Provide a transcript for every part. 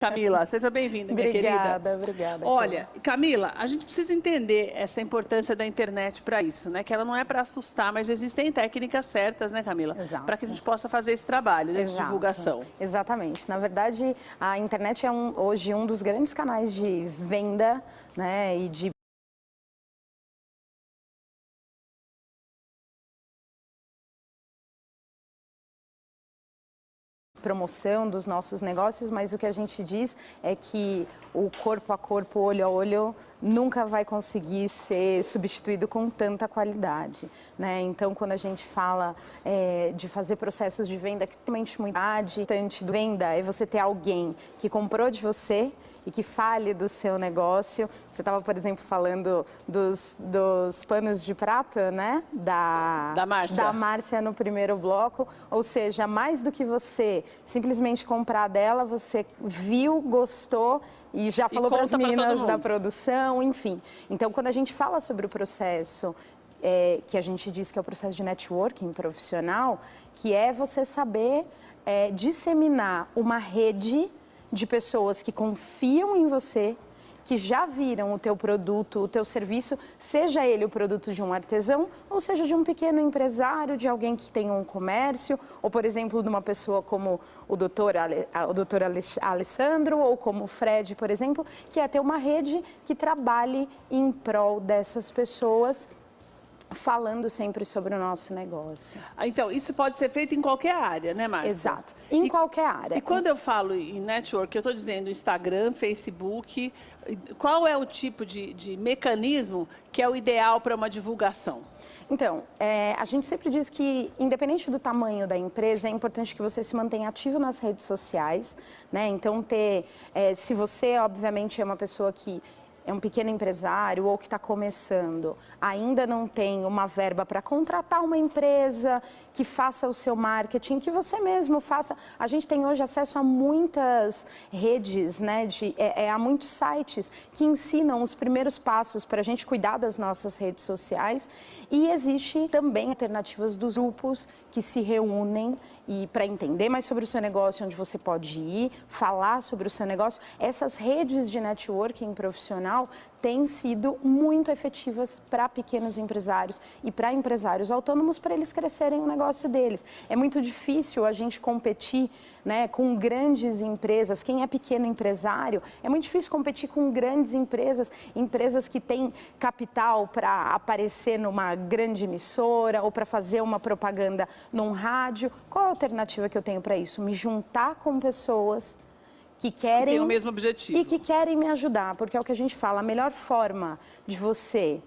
Camila, seja bem-vinda, minha querida. Obrigada, obrigada. Olha, Camila, a gente precisa entender essa importância da internet para isso, né? Que ela não é para assustar, mas existem técnicas certas, né, Camila? Exato. Para que a gente possa fazer esse trabalho de divulgação. Exatamente. Na verdade, a internet é hoje um dos grandes canais de venda, né, e de promoção dos nossos negócios, mas o que a gente diz é que o corpo a corpo, olho a olho, nunca vai conseguir ser substituído com tanta qualidade, né? Então, quando a gente fala de fazer processos de venda que realmente muito importante do venda é você ter alguém que comprou de você e que fale do seu negócio. Você estava, por exemplo, falando dos panos de prata, né? Da Márcia no primeiro bloco. Ou seja, mais do que você simplesmente comprar dela, você viu, gostou e já falou para as meninas da produção, enfim. Então, quando a gente fala sobre o processo, que a gente diz que é o processo de networking profissional, que é você saber disseminar uma rede de pessoas que confiam em você, que já viram o teu produto, o teu serviço, seja ele o produto de um artesão, ou seja de um pequeno empresário, de alguém que tem um comércio, ou, por exemplo, de uma pessoa como o doutor Alessandro, ou como o Fred, por exemplo, que é ter uma rede que trabalhe em prol dessas pessoas, falando sempre sobre o nosso negócio. Então, isso pode ser feito em qualquer área, né, Márcia? Exato, em qualquer área. E quando eu falo em network, eu estou dizendo Instagram, Facebook, qual é o tipo de mecanismo que é o ideal para uma divulgação? Então, a gente sempre diz que, independente do tamanho da empresa, é importante que você se mantenha ativo nas redes sociais, né? Então, se você, obviamente, é uma pessoa que é um pequeno empresário ou que está começando, ainda não tem uma verba para contratar uma empresa que faça o seu marketing, que você mesmo faça. A gente tem hoje acesso a muitas redes, né, a muitos sites que ensinam os primeiros passos para a gente cuidar das nossas redes sociais. E existe também alternativas dos grupos que se reúnem e para entender mais sobre o seu negócio, onde você pode ir, falar sobre o seu negócio. Essas redes de networking profissional têm sido muito efetivas para pequenos empresários e para empresários autônomos, para eles crescerem o negócio deles. É muito difícil a gente competir, né, com grandes empresas. Quem é pequeno empresário, é muito difícil competir com grandes empresas, empresas que têm capital para aparecer numa grande emissora ou para fazer uma propaganda num rádio. Qual a alternativa que eu tenho para isso? Me juntar com pessoas que querem o mesmo objetivo e que querem me ajudar, porque é o que a gente fala, a melhor forma de você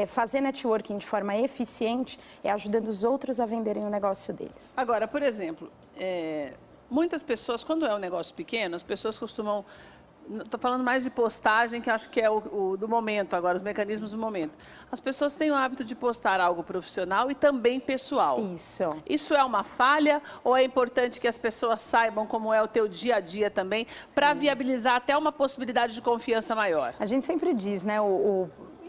fazer networking de forma eficiente é ajudando os outros a venderem o negócio deles. Agora, por exemplo, muitas pessoas, quando é um negócio pequeno, as pessoas costumam... Estou falando mais de postagem, que acho que é o do momento agora, os mecanismos do momento. As pessoas têm o hábito de postar algo profissional e também pessoal. Isso. Isso é uma falha ou é importante que as pessoas saibam como é o teu dia a dia também, para viabilizar até uma possibilidade de confiança maior? A gente sempre diz, né,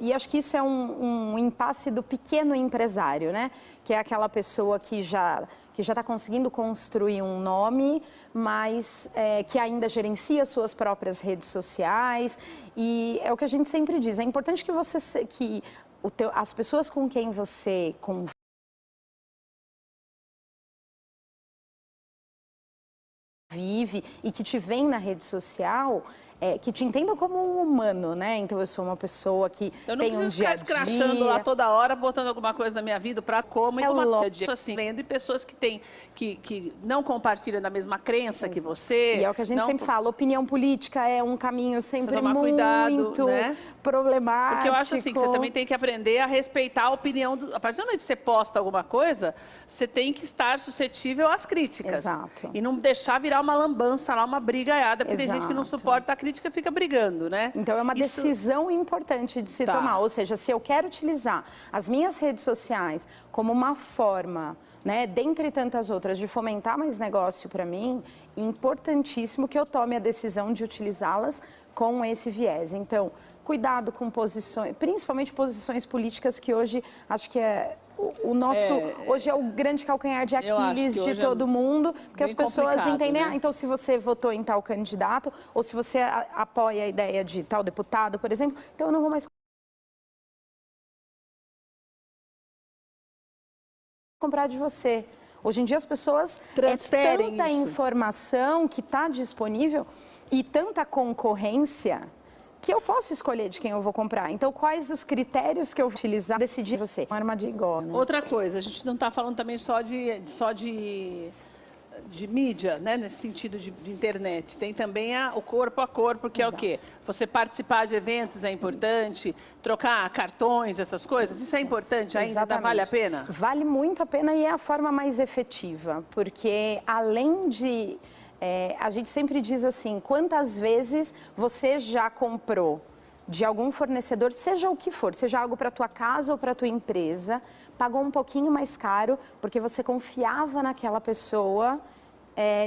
e acho que isso é um impasse do pequeno empresário, né? Que é aquela pessoa que já está conseguindo construir um nome, mas que ainda gerencia suas próprias redes sociais. E é o que a gente sempre diz, é importante que as pessoas com quem você convive e que te veem na rede social, que te entendam como um humano, né? Então, eu sou uma pessoa que tem um dia a dia... Eu não preciso ficar escrachando lá toda hora, botando alguma coisa na minha vida para como e uma dia assim, lendo, e pessoas que não compartilham da mesma crença que você. E é o que a gente sempre fala, opinião política é um caminho sempre muito cuidado, né? Problemático. Porque eu acho assim, que você também tem que aprender a respeitar a opinião a partir do momento que você posta alguma coisa, você tem que estar suscetível às críticas. Exato. E não deixar virar uma lambança lá, uma brigaiada, porque tem gente que não suporta a crítica, fica brigando, né? Então, é uma decisão importante de se tomar. Ou seja, se eu quero utilizar as minhas redes sociais como uma forma, né, dentre tantas outras, de fomentar mais negócio para mim, importantíssimo que eu tome a decisão de utilizá-las com esse viés. Então, cuidado com posições, principalmente posições políticas que hoje acho que o nosso... Hoje é o grande calcanhar de Aquiles de todo mundo, porque as pessoas entendem, né? então se você votou em tal candidato, ou se você apoia a ideia de tal deputado, por exemplo, então eu não vou mais comprar de você. Hoje em dia as pessoas transferem tanta isso. Informação que está disponível e tanta concorrência que eu posso escolher de quem eu vou comprar. Então, quais os critérios que eu vou utilizar para decidir você? Uma armadilha igual, né? Outra coisa, a gente não está falando também só de mídia, né, nesse sentido de internet. Tem também o corpo a corpo, que Exato. É o quê? Você participar de eventos é importante, trocar cartões, essas coisas. Isso é importante ainda? Ainda vale a pena? Vale muito a pena e é a forma mais efetiva, porque além de... a gente sempre diz assim, quantas vezes você já comprou de algum fornecedor, seja o que for, seja algo para a tua casa ou para a tua empresa, pagou um pouquinho mais caro porque você confiava naquela pessoa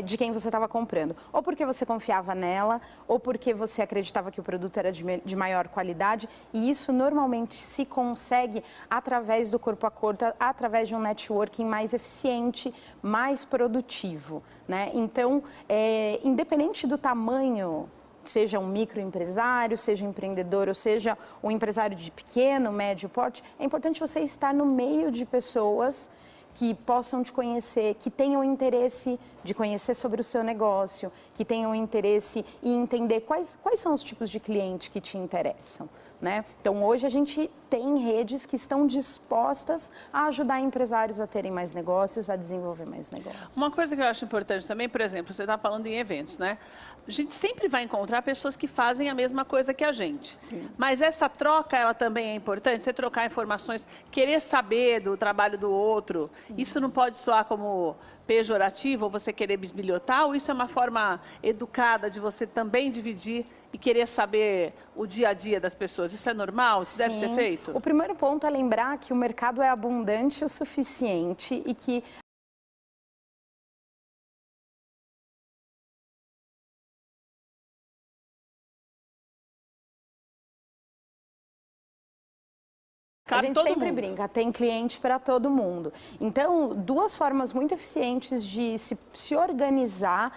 de quem você estava comprando. Ou porque você confiava nela, ou porque você acreditava que o produto era de maior qualidade. E isso normalmente se consegue através do corpo a corpo, através de um networking mais eficiente, mais produtivo, né? Então, independente do tamanho, seja um microempresário, seja um empreendedor, ou seja um empresário de pequeno, médio porte, é importante você estar no meio de pessoas que possam te conhecer, que tenham interesse de conhecer sobre o seu negócio, que tenham interesse em entender quais são os tipos de cliente que te interessam, né? Então, hoje a gente tem redes que estão dispostas a ajudar empresários a terem mais negócios, a desenvolver mais negócios. Uma coisa que eu acho importante também, por exemplo, você está falando em eventos, né? A gente sempre vai encontrar pessoas que fazem a mesma coisa que a gente. Sim. Mas essa troca, ela também é importante, você trocar informações, querer saber do trabalho do outro. Sim. Isso não pode soar como pejorativo, ou você querer bisbilhotar, ou isso é uma forma educada de você também dividir e querer saber o dia a dia das pessoas? Isso é normal? Isso deve ser feito? O primeiro ponto é lembrar que o mercado é abundante o suficiente e que a gente sempre brinca, tem cliente para todo mundo. Então, duas formas muito eficientes de se organizar,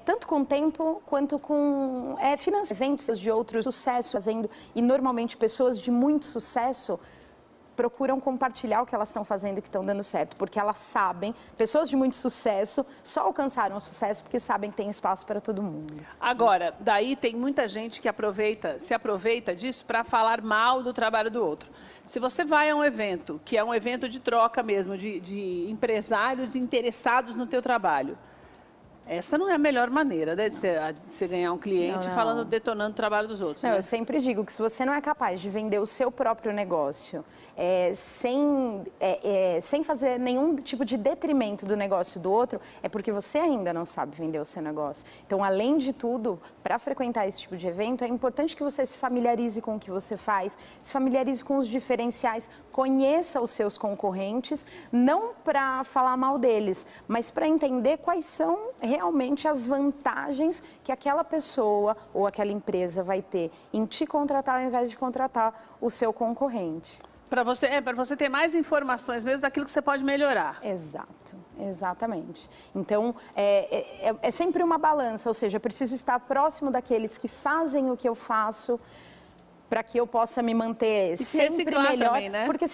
tanto com tempo quanto com finanças. Eventos de outros sucesso fazendo, e normalmente pessoas de muito sucesso procuram compartilhar o que elas estão fazendo e que estão dando certo, porque elas sabem, pessoas de muito sucesso só alcançaram o sucesso porque sabem que tem espaço para todo mundo. Agora, daí tem muita gente que se aproveita disso para falar mal do trabalho do outro. Se você vai a um evento, que é um evento de troca mesmo, de empresários interessados no teu trabalho, essa não é a melhor maneira, né, de você ganhar um cliente detonando o trabalho dos outros. Não, né? Eu sempre digo que se você não é capaz de vender o seu próprio negócio sem fazer nenhum tipo de detrimento do negócio do outro, é porque você ainda não sabe vender o seu negócio. Então, além de tudo, para frequentar esse tipo de evento, é importante que você se familiarize com o que você faz, se familiarize com os diferenciais, conheça os seus concorrentes, não para falar mal deles, mas para entender quais são realmente as vantagens que aquela pessoa ou aquela empresa vai ter em te contratar ao invés de contratar o seu concorrente. Para você ter mais informações mesmo daquilo que você pode melhorar. Exato, exatamente. Então, é sempre uma balança, ou seja, eu preciso estar próximo daqueles que fazem o que eu faço, para que eu possa me manter sempre melhor, também, né? Porque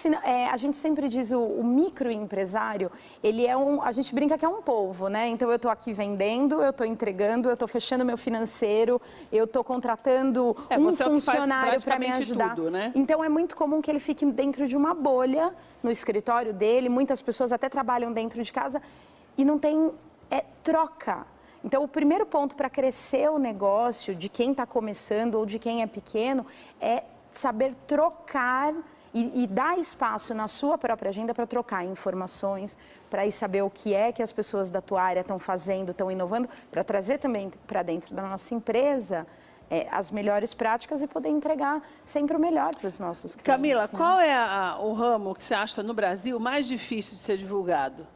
a gente sempre diz o microempresário, ele a gente brinca que é um polvo, né? Então eu estou aqui vendendo, eu estou entregando, eu estou fechando meu financeiro, eu estou contratando um funcionário para me ajudar. Tudo, né? Então é muito comum que ele fique dentro de uma bolha no escritório dele, muitas pessoas até trabalham dentro de casa e não tem troca. Então, o primeiro ponto para crescer o negócio de quem está começando ou de quem é pequeno é saber trocar e dar espaço na sua própria agenda para trocar informações, para ir saber o que é que as pessoas da tua área estão fazendo, estão inovando, para trazer também para dentro da nossa empresa as melhores práticas e poder entregar sempre o melhor para os nossos clientes. Camila, né? qual é o ramo que você acha no Brasil mais difícil de ser divulgado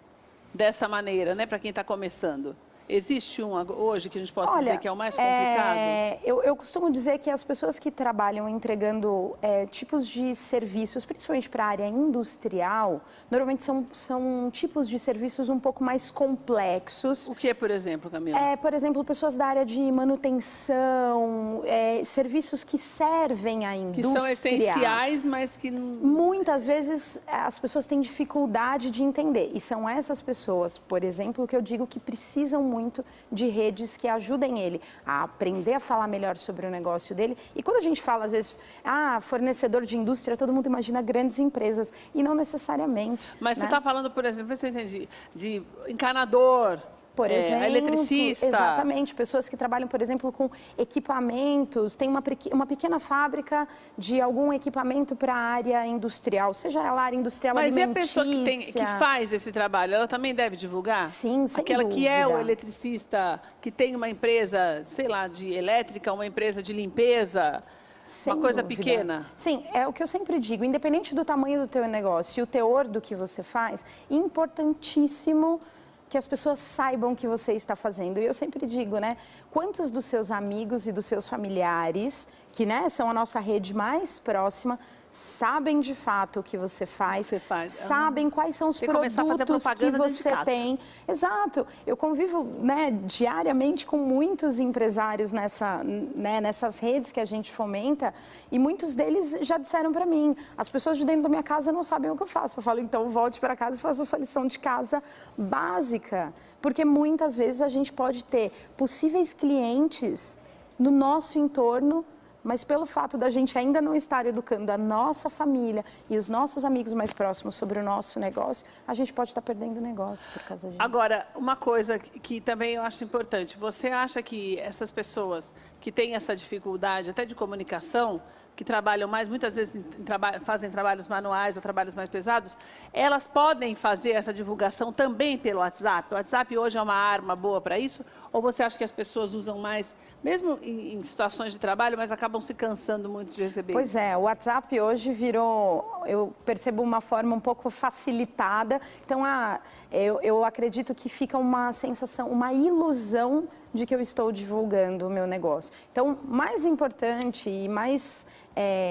dessa maneira, né, para quem está começando? Existe um hoje que a gente possa dizer que é o mais complicado? Eu costumo dizer que as pessoas que trabalham entregando tipos de serviços, principalmente para a área industrial, normalmente são tipos de serviços um pouco mais complexos. O que, por exemplo, Camila? Por exemplo, pessoas da área de manutenção, serviços que servem à indústria. Que são essenciais, mas que... Muitas vezes as pessoas têm dificuldade de entender. E são essas pessoas, por exemplo, que eu digo que precisam muito de redes que ajudem ele a aprender a falar melhor sobre o negócio dele. E quando a gente fala, às vezes, fornecedor de indústria, todo mundo imagina grandes empresas, e não necessariamente. Mas você está falando, por exemplo, você entende, de encanador, por exemplo, eletricista. Exatamente, pessoas que trabalham, por exemplo, com equipamentos, tem uma pequena fábrica de algum equipamento para a área industrial, seja ela área industrial alimentícia. Mas e a pessoa que faz esse trabalho, ela também deve divulgar? Sim, sem Aquela dúvida. que é o eletricista, que tem uma empresa, sei lá, de elétrica, uma empresa de limpeza... Sem uma coisa dúvida. pequena? Sim, é o que eu sempre digo, independente do tamanho do teu negócio e o teor do que você faz, importantíssimo que as pessoas saibam o que você está fazendo. E eu sempre digo, né, quantos dos seus amigos e dos seus familiares, que, né, são a nossa rede mais próxima, sabem de fato o que você faz, sabem quais são os produtos que você tem. Exato. Eu convivo, né, diariamente com muitos empresários nessas redes que a gente fomenta, e muitos deles já disseram para mim, as pessoas de dentro da minha casa não sabem o que eu faço. Eu falo, então volte para casa e faça a sua lição de casa básica, porque muitas vezes a gente pode ter possíveis clientes no nosso entorno, mas pelo fato da gente ainda não estar educando a nossa família e os nossos amigos mais próximos sobre o nosso negócio, a gente pode estar perdendo o negócio por causa disso. Agora, uma coisa que também eu acho importante, você acha que essas pessoas que têm essa dificuldade até de comunicação, que trabalham mais, muitas vezes fazem trabalhos manuais ou trabalhos mais pesados, elas podem fazer essa divulgação também pelo WhatsApp? O WhatsApp hoje é uma arma boa para isso? Ou você acha que as pessoas usam mais, mesmo em situações de trabalho, mas acabam se cansando muito de receber? Pois é, o WhatsApp hoje virou, eu percebo uma forma um pouco facilitada. Então, eu acredito que fica uma sensação, uma ilusão de que eu estou divulgando o meu negócio. Então, mais importante e mais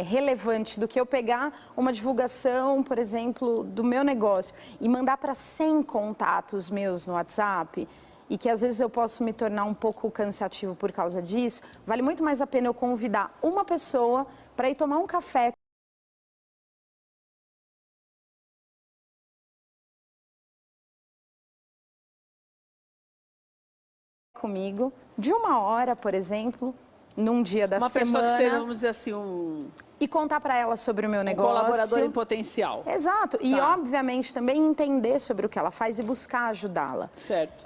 relevante do que eu pegar uma divulgação, por exemplo, do meu negócio e mandar para 100 contatos meus no WhatsApp, e que às vezes eu posso me tornar um pouco cansativo por causa disso, vale muito mais a pena eu convidar uma pessoa para ir tomar um café comigo, de 1 hora, por exemplo, num dia da semana. Uma pessoa que seja, vamos dizer assim, e contar para ela sobre o meu negócio. Colaborador em potencial. Exato. E, obviamente, também entender sobre o que ela faz e buscar ajudá-la. Certo.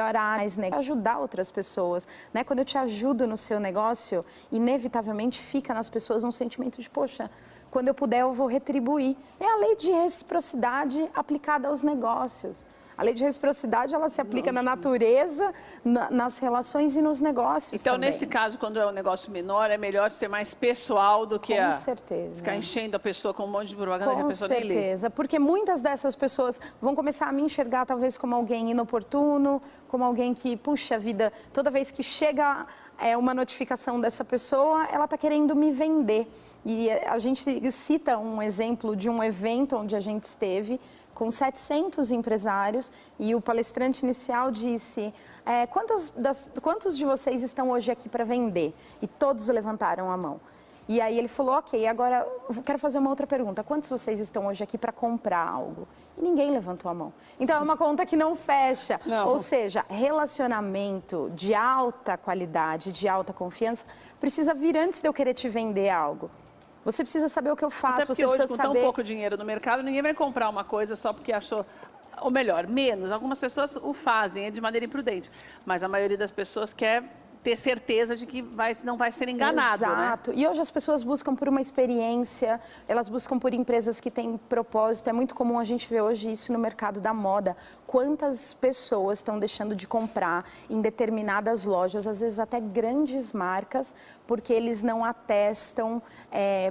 Ajudar outras pessoas. Né? Quando eu te ajudo no seu negócio, inevitavelmente fica nas pessoas um sentimento de, poxa, quando eu puder eu vou retribuir. É a lei de reciprocidade aplicada aos negócios. A lei de reciprocidade, ela se aplica na natureza, nas relações e nos negócios então, também. nesse caso, quando é um negócio menor, é melhor ser mais pessoal do que Com certeza. Ficar enchendo a pessoa com um monte de propaganda que a pessoa nem lê. Com certeza, porque muitas dessas pessoas vão começar a me enxergar talvez como alguém inoportuno, como alguém que, puxa vida, toda vez que chega uma notificação dessa pessoa, ela está querendo me vender. E a gente cita um exemplo de um evento onde a gente esteve, com 700 empresários, e o palestrante inicial disse, quantos de vocês estão hoje aqui para vender? E todos levantaram a mão. E aí ele falou, ok, agora eu quero fazer uma outra pergunta, quantos de vocês estão hoje aqui para comprar algo? E ninguém levantou a mão. Então é uma conta que não fecha. Não. Ou seja, relacionamento de alta qualidade, de alta confiança, precisa vir antes de eu querer te vender algo. Você precisa saber o que eu faço, até porque você precisa hoje, com saber... tão pouco dinheiro no mercado, ninguém vai comprar uma coisa só porque achou... Ou melhor, menos. Algumas pessoas o fazem de maneira imprudente, mas a maioria das pessoas quer ter certeza de que não vai ser enganado. Exato. Né? E hoje as pessoas buscam por uma experiência, elas buscam por empresas que têm propósito. É muito comum a gente ver hoje isso no mercado da moda. Quantas pessoas estão deixando de comprar em determinadas lojas, às vezes até grandes marcas, porque eles não atestam,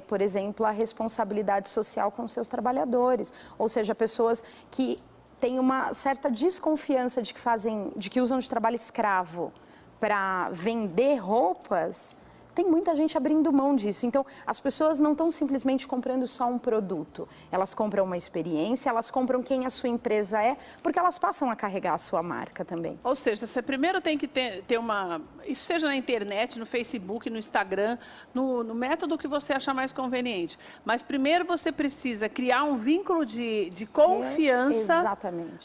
por exemplo, a responsabilidade social com seus trabalhadores. Ou seja, pessoas que tem uma certa desconfiança de que usam de trabalho escravo para vender roupas, tem muita gente abrindo mão disso. Então, as pessoas não estão simplesmente comprando só um produto. Elas compram uma experiência, elas compram quem a sua empresa é, porque elas passam a carregar a sua marca também. Ou seja, você primeiro tem que ter uma... Isso seja na internet, no Facebook, no Instagram, no método que você achar mais conveniente. Mas primeiro você precisa criar um vínculo de confiança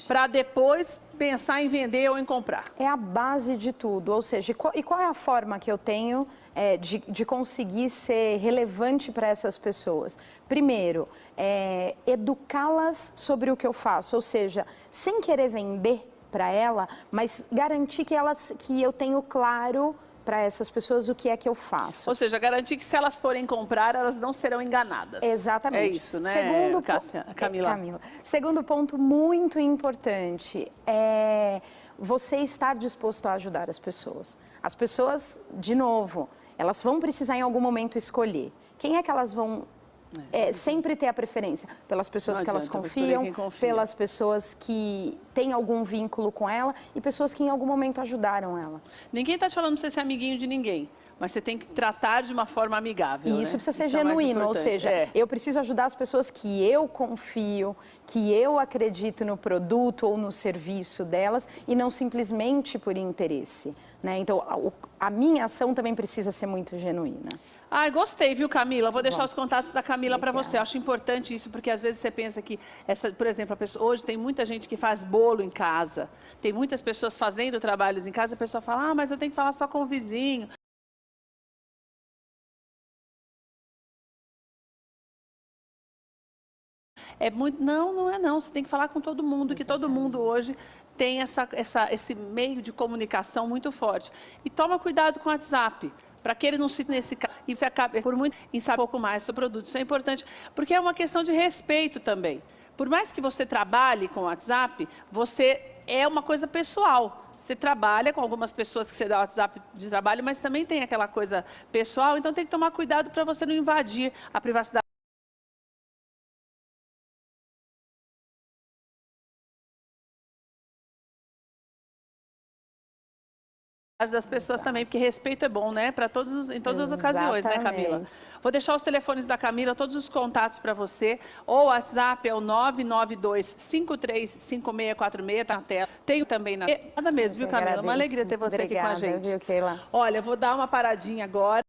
para depois pensar em vender ou em comprar. É a base de tudo. Ou seja, e qual é a forma que eu tenho de conseguir ser relevante para essas pessoas? Primeiro, educá-las sobre o que eu faço, ou seja, sem querer vender para ela, mas garantir que eu tenho claro para essas pessoas o que é que eu faço. Ou seja, garantir que se elas forem comprar, elas não serão enganadas. Exatamente. É isso, né, Camila? Segundo ponto muito importante é você estar disposto a ajudar as pessoas. As pessoas, de novo, elas vão precisar em algum momento escolher. Quem é que elas vão sempre ter a preferência? Pelas pessoas que elas confiam, pelas pessoas que têm algum vínculo com ela e pessoas que em algum momento ajudaram ela. Ninguém está te falando para você ser amiguinho de ninguém, mas você tem que tratar de uma forma amigável. E isso precisa ser genuíno, ou seja, eu preciso ajudar as pessoas que eu confio, que eu acredito no produto ou no serviço delas e não simplesmente por interesse, né? Então, a minha ação também precisa ser muito genuína. Ai, gostei, viu, Camila? Vou deixar os contatos da Camila para você. Acho importante isso, porque às vezes você pensa que, por exemplo, hoje tem muita gente que faz bolo em casa, tem muitas pessoas fazendo trabalhos em casa, a pessoa fala, mas eu tenho que falar só com o vizinho. Não é não, você tem que falar com todo mundo, que todo mundo hoje tem esse meio de comunicação muito forte. E toma cuidado com o WhatsApp, para que ele não se nesse caso e você acabe por muito em saber um pouco mais sobre o produto. Isso é importante, porque é uma questão de respeito também. Por mais que você trabalhe com o WhatsApp, é uma coisa pessoal. Você trabalha com algumas pessoas que você dá o WhatsApp de trabalho, mas também tem aquela coisa pessoal, então tem que tomar cuidado para você não invadir a privacidade das pessoas também, porque respeito é bom, né? Para em todas as ocasiões, né, Camila? Vou deixar os telefones da Camila, todos os contatos para você. Ou o WhatsApp é o 992-535646, tá na tela. Tenho também na... Nada mesmo, viu, Camila? Uma alegria ter você aqui com a gente. Viu, Keila? Olha, vou dar uma paradinha agora.